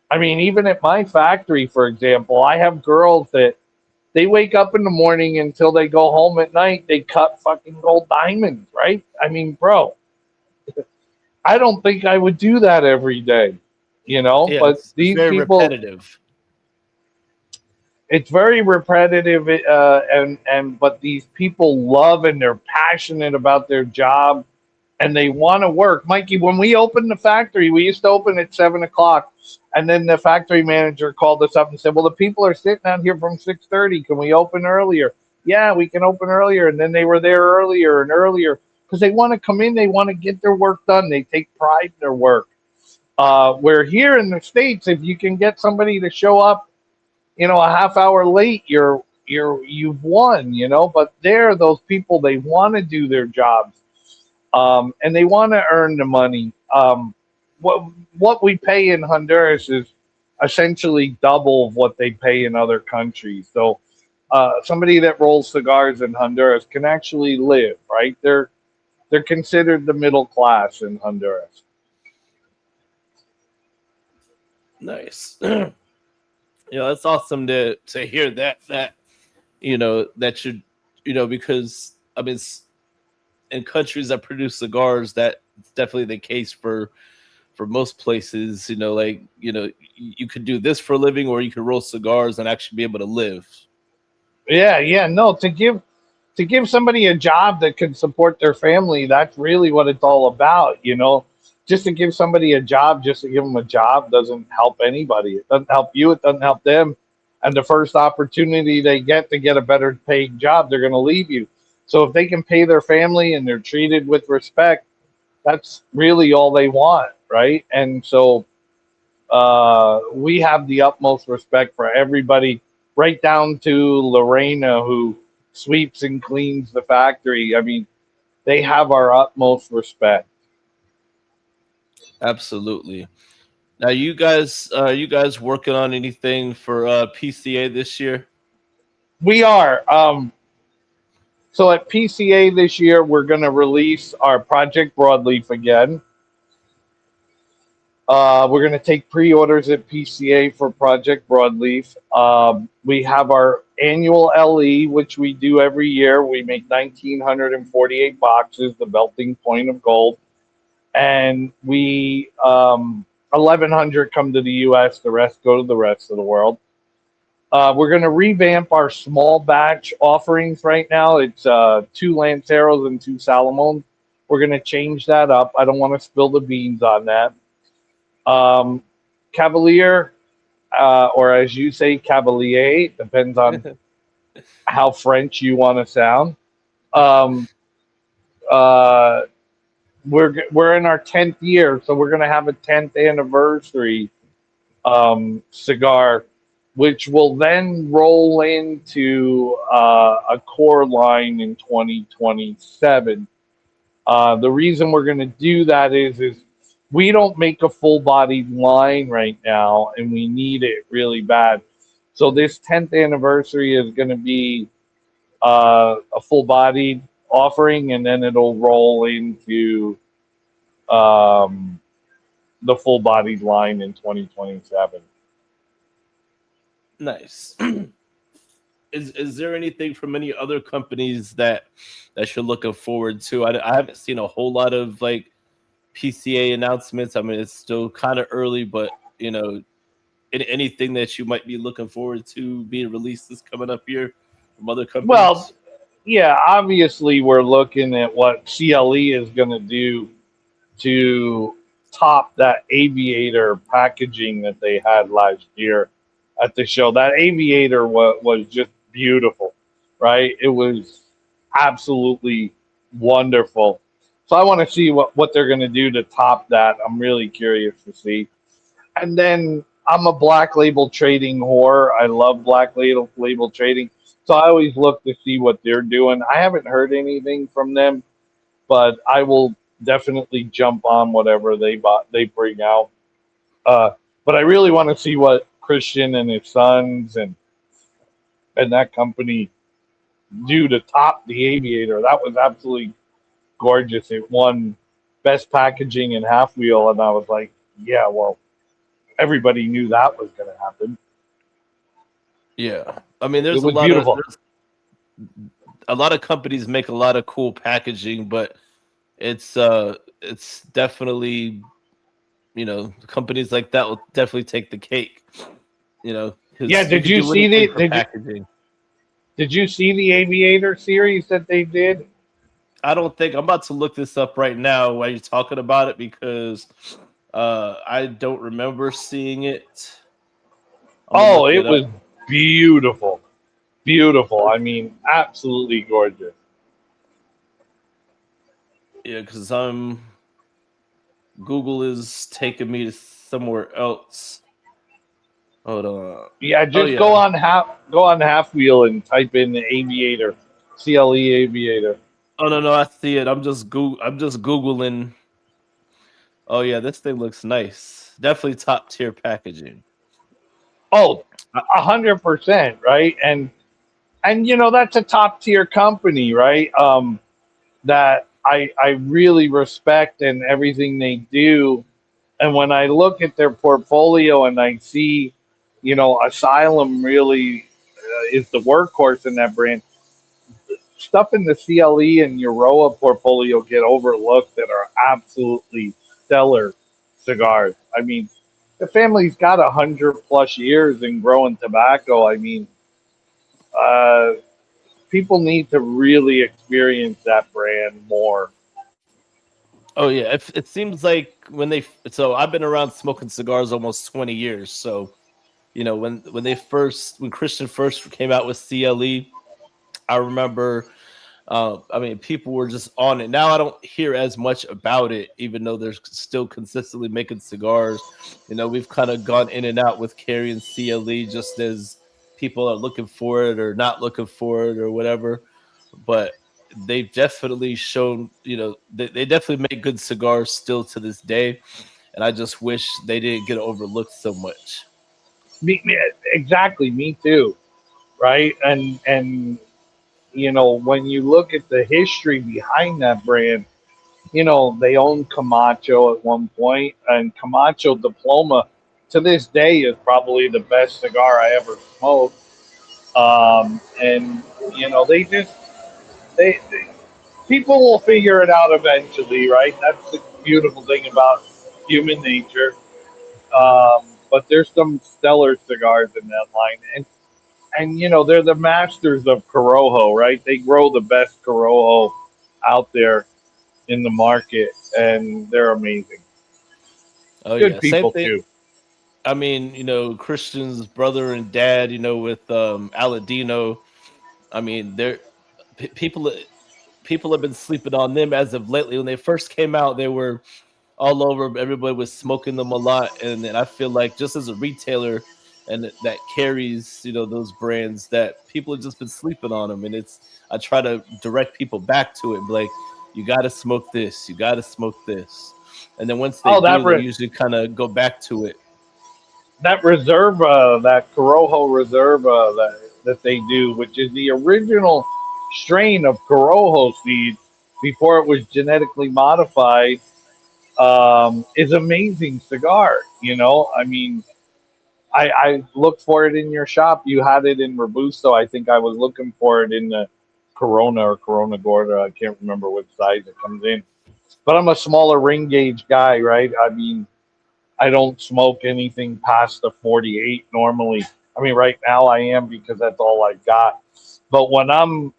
I mean, even at my factory, for example, I have girls that they wake up in the morning until they go home at night. They cut fucking gold diamonds, right? I mean, bro, I don't think I would do that every day. Yeah, But it's these very people, repetitive. it's very repetitive, and but these people love and they're passionate about their job, and they want to work. Mikey, when we opened the factory, we used to open at 7 o'clock, and then the factory manager called us up and said, "Well, the people are sitting out here from 6:30. Can we open earlier?" Yeah, we can open earlier, and then they were there earlier and earlier because they want to come in. They want to get their work done. They take pride in their work. Where here in the States, if you can get somebody to show up, a half hour late, you've won. But there, those people, they want to do their jobs, and they want to earn the money. What we pay in Honduras is essentially double of what they pay in other countries. So somebody that rolls cigars in Honduras can actually live, right? They're considered the middle class in Honduras. Nice. That's awesome to hear that that should because I mean in countries that produce cigars, that's definitely the case for most places. You could do this for a living, or you could roll cigars and actually be able to live. Yeah, yeah, no, to give somebody a job that can support their family, that's really what it's all about. Just to give somebody a job, just to give them a job doesn't help anybody. It doesn't help you, it doesn't help them. And the first opportunity they get to get a better paid job, they're going to leave you. So if they can pay their family and they're treated with respect, that's really all they want, right? And so we have the utmost respect for everybody, right down to Lorena, who sweeps and cleans the factory. I mean, they have our utmost respect. Absolutely. Now, you guys working on anything for PCA this year? We are. So at PCA this year, we're going to release our Project Broadleaf again. We're going to take pre-orders at PCA for Project Broadleaf. We have our annual LE, which we do every year. We make 1,948 boxes, the melting point of gold. And 1,100 come to the U.S., the rest go to the rest of the world. We're going to revamp our small batch offerings right now. It's 2 Lanceros and 2 Salomons. We're going to change that up. I don't want to spill the beans on that. Um, Cavalier, or as you say, Cavalier, depends on how French you want to sound. Um, uh, we're in our 10th year, so we're gonna have a 10th anniversary cigar, which will then roll into a core line in 2027. The reason we're going to do that is we don't make a full bodied line right now, and we need it really bad. So this 10th anniversary is going to be a full bodied offering, and then it'll roll into um, the full bodied line in 2027. Nice. Is there anything from any other companies that you're looking forward to? I haven't seen a whole lot of like PCA announcements. I mean, it's still kind of early, but anything that you might be looking forward to being released is coming up here from other Well, companies. yeah, obviously we're looking at what CLE is going to do to top that aviator packaging that they had last year at the show. That aviator was just beautiful, right? It was absolutely wonderful. So I want to see what they're going to do to top that. I'm really curious to see. And then I'm a black label trading whore. I love black label trading. So I always look to see what they're doing. I haven't heard anything from them, but I will definitely jump on whatever they bring out. But I really want to see what Christian and his sons and that company do to top the Aviator. That was absolutely gorgeous. It won best packaging and half wheel, and I was like, yeah, well, everybody knew that was going to happen. Yeah, I mean, It was beautiful. there's a lot of companies make a lot of cool packaging, but it's definitely companies like that will definitely take the cake. Yeah, Because you could do anything for packaging. did you see the Aviator series that they did? I don't think I'm about to look this up right now while you're talking about it because I don't remember seeing it. I'm gonna Oh, look it it was up. beautiful. Beautiful. I mean, absolutely gorgeous. Yeah, because Google is taking me to somewhere else. Hold on. Yeah, Oh just yeah. go on half wheel and type in the Aviator, CLE Aviator. Oh no, I see it. I'm just googling. Oh yeah, this thing looks nice. Definitely top tier packaging. Oh, Uh, 100%, right? And that's a top tier company, right? That I really respect and everything they do. And when I look at their portfolio and I see, Asylum really is the workhorse in that brand. Stuff in the CLE and Euroa portfolio get overlooked that are absolutely stellar cigars. I mean, the family's got 100+ years in growing tobacco. I mean, uh, people need to really experience that brand more. oh yeah, it seems like so I've been around smoking cigars almost 20 years. So when Christian first came out with CLE, I remember. I mean, people were just on it. Now I don't hear as much about it, even though they're still consistently making cigars. We've kind of gone in and out with carrying CLE just as people are looking for it or not looking for it or whatever. But they've definitely shown, they definitely make good cigars still to this day. And I just wish they didn't get overlooked so much. Exactly, me too, right? And when you look at the history behind that brand, they owned Camacho at one point, and Camacho Diploma to this day is probably the best cigar I ever smoked. And they people will figure it out eventually, right? That's the beautiful thing about human nature. But there's some stellar cigars in that line, and they're the masters of Corojo, right? They grow the best Corojo out there in the market, and they're amazing. Oh, Good yeah. Same people thing. too. I mean, Christian's brother and dad, with Aladino. I mean, people people have been sleeping on them as of lately. When they first came out, they were all over. Everybody was smoking them a lot, and then I feel like just as a retailer and that carries those brands, that people have just been sleeping on them, and I try to direct people back to it, like you got to smoke this, you got to smoke this, and then once they Oh, do, they usually kind of go back to it. that Reserva, that Corojo Reserva that they do, which is the original strain of Corojo seed before it was genetically modified, is amazing cigar. I mean, I looked for it in your shop. You had it in Robusto. I think I was looking for it in the Corona or Corona Gorda. I can't remember which size it comes in. But I'm a smaller ring gauge guy, right? I mean, I don't smoke anything past the 48 normally. I mean, right now I am because that's all I got. But when I'm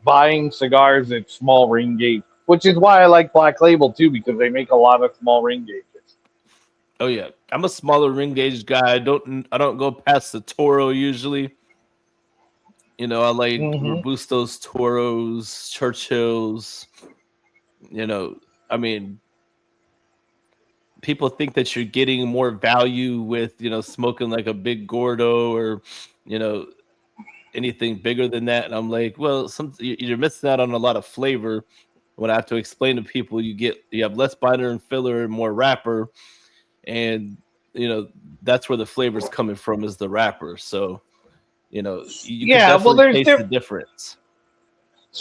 buying cigars, it's small ring gauge, which is why I like Black Label too, because they make a lot of small ring gauges. Oh yeah, I'm a smaller ring gauge guy. I don't go past the Toro usually. I like Hmm. Robustos, Toros, Churchills. You know, I mean, people think that you're getting more value with smoking like a big Gordo or you know anything bigger than that, and I'm like, well, you're missing out on a lot of flavor. When I have to explain to people, you have less binder and filler and more wrapper, and you know that's where the flavor's coming from is the wrapper. So you could Yeah, well, definitely taste the difference.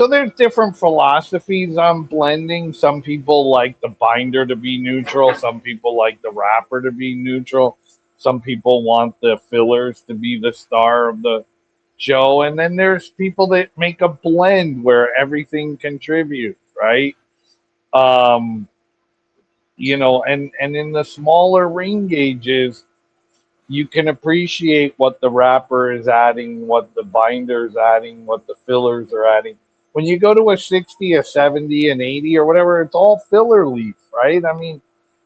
there's different philosophies on blending. Some people like the binder to be neutral. Some people like the wrapper to be neutral. Some people want the fillers to be the star of the show. And then there's people that make a blend where everything contributes, right? Um, and in the smaller ring gauges, you can appreciate what the wrapper is adding, what the binder is adding, what the fillers are adding. When you go to a 60, a 70, an 80, or whatever, it's all filler leaf, right? I mean,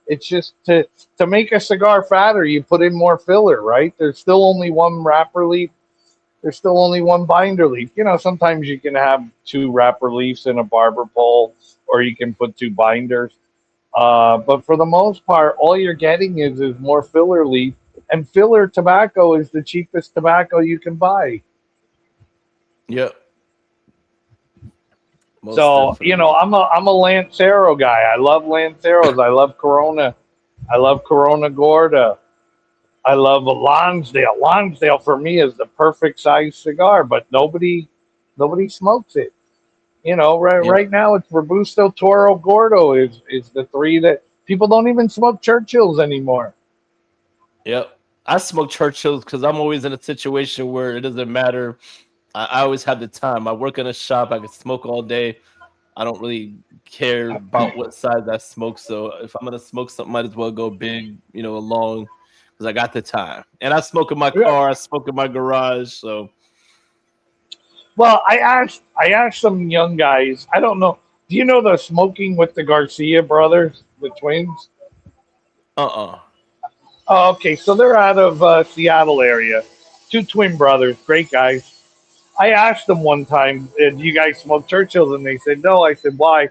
it's just to make a cigar fatter, you put in more filler, right? There's still only one wrapper leaf. There's still only one binder leaf. Sometimes you can have two wrapper leaves in a barber pole, or you can put two binders. But for the most part, all you're getting is more filler leaf, and filler tobacco is the cheapest tobacco you can buy. Yep, most So definitely. I'm a Lancero guy. I love Lanceros. I love Corona. I love Corona Gorda. I love a Lonsdale. Lonsdale for me is the perfect size cigar, but nobody smokes it. Yep, Right now it's Robusto, Toro, Gordo is the three that people don't even smoke Churchills anymore. yep. I smoke Churchills because I'm always in a situation where it doesn't matter. I always have the time. I work in a shop. I can smoke all day. I don't really care about what size I smoke. So if I'm gonna smoke something, might as well go big, long, because I got the time. And I smoke in my Yeah. car. I smoke in my garage. So Well, I asked some young guys. I don't know. Do you know the Smoking with the Garcia brothers, the twins? uh. Oh, okay. So they're out of Seattle area. Two twin brothers, great guys. I asked them one time, "Do you guys smoke Churchills?" And they said no. I said, "Why?"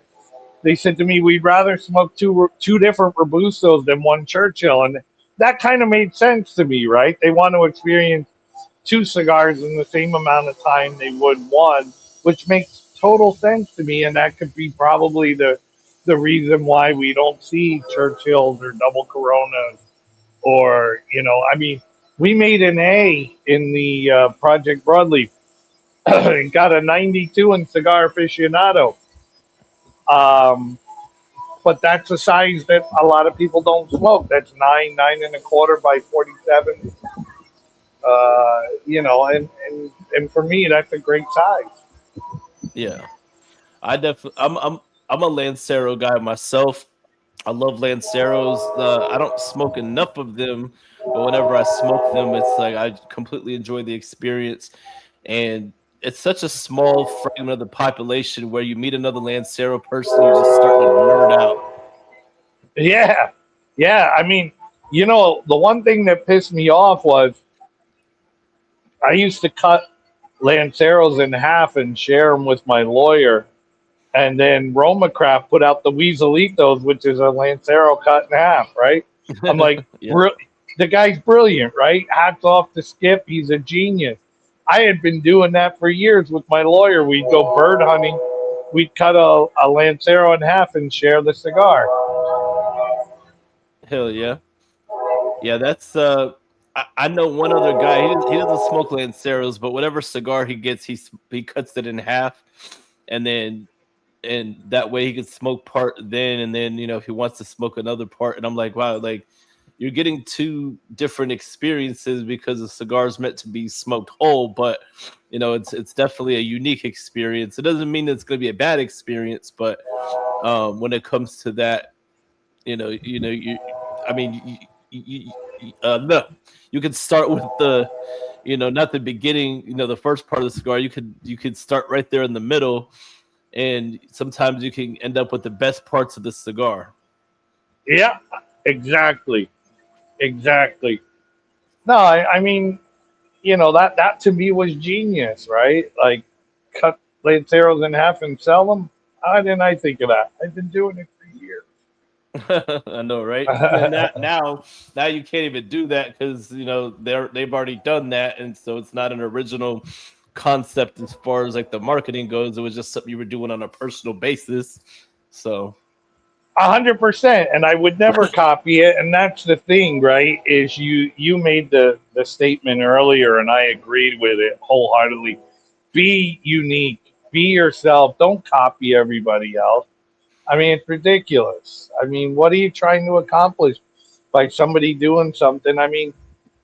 They said to me, "We'd rather smoke two different Robustos than one Churchill." And that kind of made sense to me, right? They want to experience two cigars in the same amount of time they would one, which makes total sense to me. And that could be probably the reason why we don't see Churchills or double Coronas, or I mean, we made an A in the Project Broadleaf and got a 92 in Cigar Aficionado. Um, but that's a size that a lot of people don't smoke. That's 9.25 by 47. And for me, that's a great size. Yeah, I definitely. I'm a Lancero guy myself. I love Lanceros. I don't smoke enough of them, but whenever I smoke them, it's like I completely enjoy the experience. And it's such a small fragment of the population where you meet another Lancero person, you're just starting to nerd out. Yeah, yeah. I mean, You know, the one thing that pissed me off was I used to cut Lanceros in half and share them with my lawyer. And then Roma Craft put out the Weaselitos, which is a Lancero cut in half, right? I'm like, Yeah. the guy's brilliant, right? Hats off to Skip. He's a genius. I had been doing that for years with my lawyer. We'd go bird hunting. We'd cut a Lancero in half and share the cigar. Hell yeah. Yeah, that's I know one other guy. He doesn't smoke Lanceros, but whatever cigar he gets, he cuts it in half, and then and that way he can smoke part then, and then if he wants to smoke another part. And I'm like, wow, like you're getting two different experiences because the cigar is meant to be smoked whole, but it's definitely a unique experience. It doesn't mean it's going to be a bad experience, but when it comes to that, you I mean, no, you could start with the, not the beginning, the first part of the cigar. You could start right there in the middle, and sometimes you can end up with the best parts of the cigar. Yeah, exactly. Exactly. No, I mean, that to me was genius, right? Like, cut Lanceros in half and sell them. How didn't I think of that? I've been doing it for years. I know, right? And now you can't even do that because they've already done that, and so it's not an original concept as far as like the marketing goes. It was just something you were doing on a personal basis. So 100%, and I would never copy it. And that's the thing, right? Is you made the statement earlier, and I agreed with it wholeheartedly. Be unique, be yourself. Don't copy everybody else. I mean, it's ridiculous. I mean, what are you trying to accomplish by somebody doing something? I mean,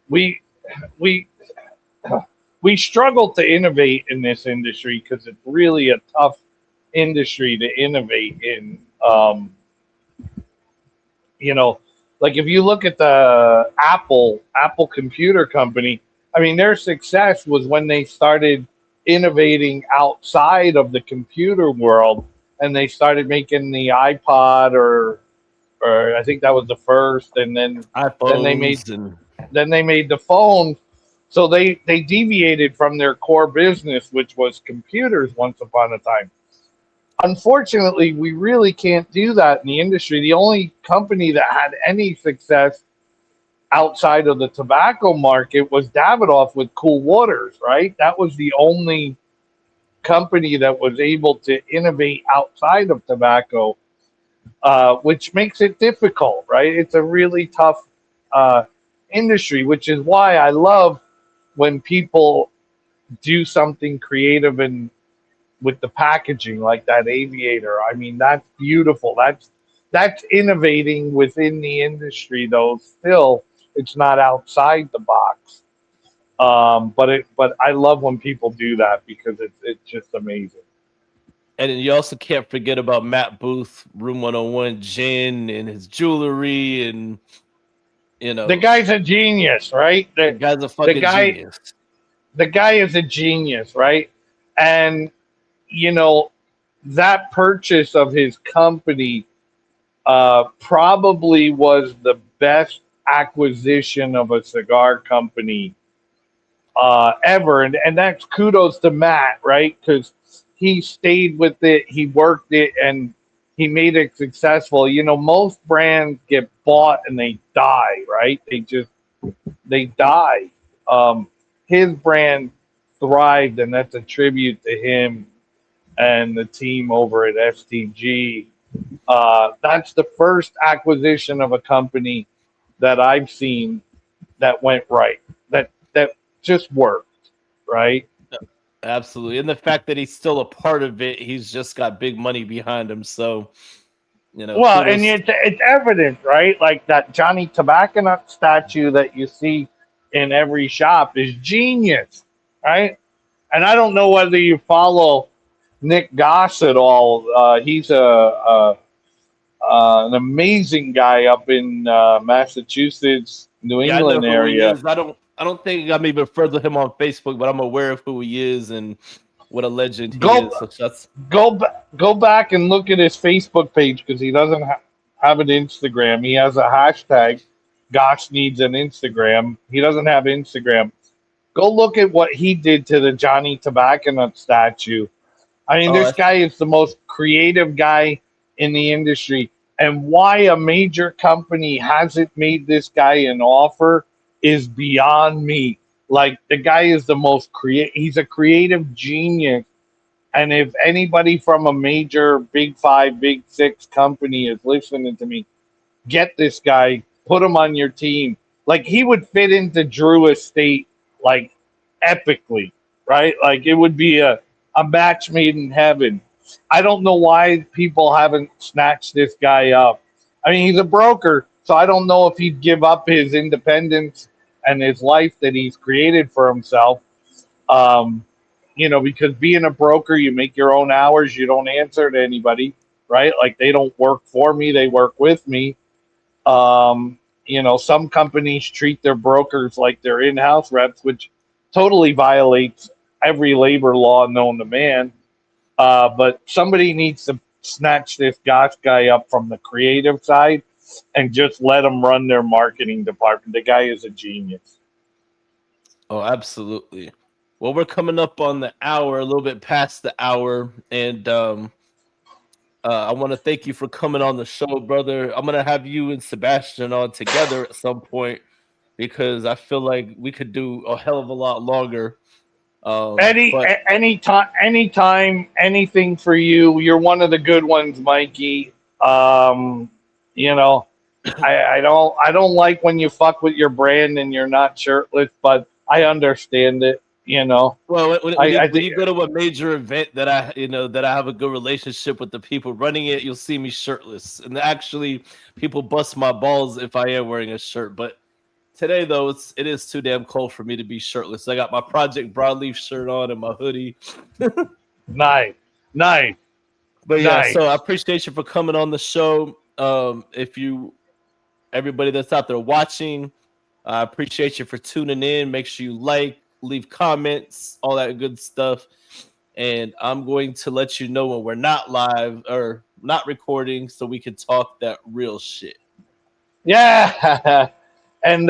we we we struggle to innovate in this industry because it's really a tough industry to innovate in. You know, like if you look at the Apple Computer Company, I mean, their success was when they started innovating outside of the computer world, and they started making the iPod, or I think that was the first, and then they made iPhones and then they made the phone. So they deviated from their core business, which was computers once upon a time. Unfortunately, we really can't do that in the industry. The only company that had any success outside of the tobacco market was Davidoff with Cool Waters, right? That was the only company that was able to innovate outside of tobacco, which makes it difficult, right? It's a really tough uh, industry, which is why I love when people do something creative and with the packaging like that aviator. I mean, that's beautiful. That's innovating within the industry, though. Still, it's not outside the box. But I love when people do that because it's just amazing. and then you also can't forget about Matt Booth, Room 101 gin and his jewelry, and The guy's a genius, right? the guy's a The fucking guy genius. the guy is a genius, right? And you know that purchase of his company probably was the best acquisition of a cigar company ever, and that's kudos to Matt, right? Because he stayed with it, he worked it, and he made it successful. Most brands get bought and they die, right? They die. His brand thrived, and that's a tribute to him and the team over at STG. That's the first acquisition of a company that I've seen that went right. That just worked, right? Absolutely. And the fact that he's still a part of it, he's just got big money behind him. So, Well, and kudos. it's evident, right? Like that Johnny Tobacco statue that you see in every shop is genius, right? And I don't know whether you follow Nick Goss at all. He's an amazing guy up in Massachusetts, New Yeah, I know England who he area. is. I don't think I'm even friends with him on Facebook, but I'm aware of who he is and what a legend he is. Go So that's go back and look at his Facebook page because he doesn't have an Instagram. He has a hashtag, Gosh needs an Instagram. He doesn't have Instagram. Go look at what he did to the Johnny Tobacco statue. I mean, Oh, this guy is the most creative guy in the industry. And why a major company hasn't made this guy an offer is beyond me. Like, the guy is the most he's a creative genius. And if anybody from a major Big Five, Big Six company is listening to me, get this guy, put him on your team. Like, he would fit into Drew Estate like epically, right? Like, it would be a match made in heaven. I don't know why people haven't snatched this guy up. I mean, he's a broker, so I don't know if he'd give up his independence and his life that he's created for himself. Um, because being a broker, you make your own hours, you don't answer to anybody, right? Like, they don't work for me, they work with me. Some companies treat their brokers like they're in-house reps, which totally violates every labor law known to man. But somebody needs to snatch this Gosh guy up from the creative side and just let him run their marketing department. The guy is a genius. Oh, absolutely. Well, we're coming up on the hour, a little bit past the hour, and I want to thank you for coming on the show, brother. I'm gonna have you and Sebastian on together at some point because I feel like we could do a hell of a lot longer. But Anytime, anything for you. You're one of the good ones, Mikey. You know, I don't like when you fuck with your brand and you're not shirtless, but I understand it. well, I when think you go to a major event that I have a good relationship with the people running it, you'll see me shirtless, and actually, people bust my balls if I am wearing a shirt. But today, though, it is too damn cold for me to be shirtless. I got my Project Broadleaf shirt on and my hoodie. nice, nice, But yeah, so I nice. appreciate you for coming on the show. Everybody that's out there watching, I appreciate you for tuning in. Make sure you leave comments, all that good stuff. And I'm going to let you know when we're not live or not recording so we can talk that real shit. Yeah, and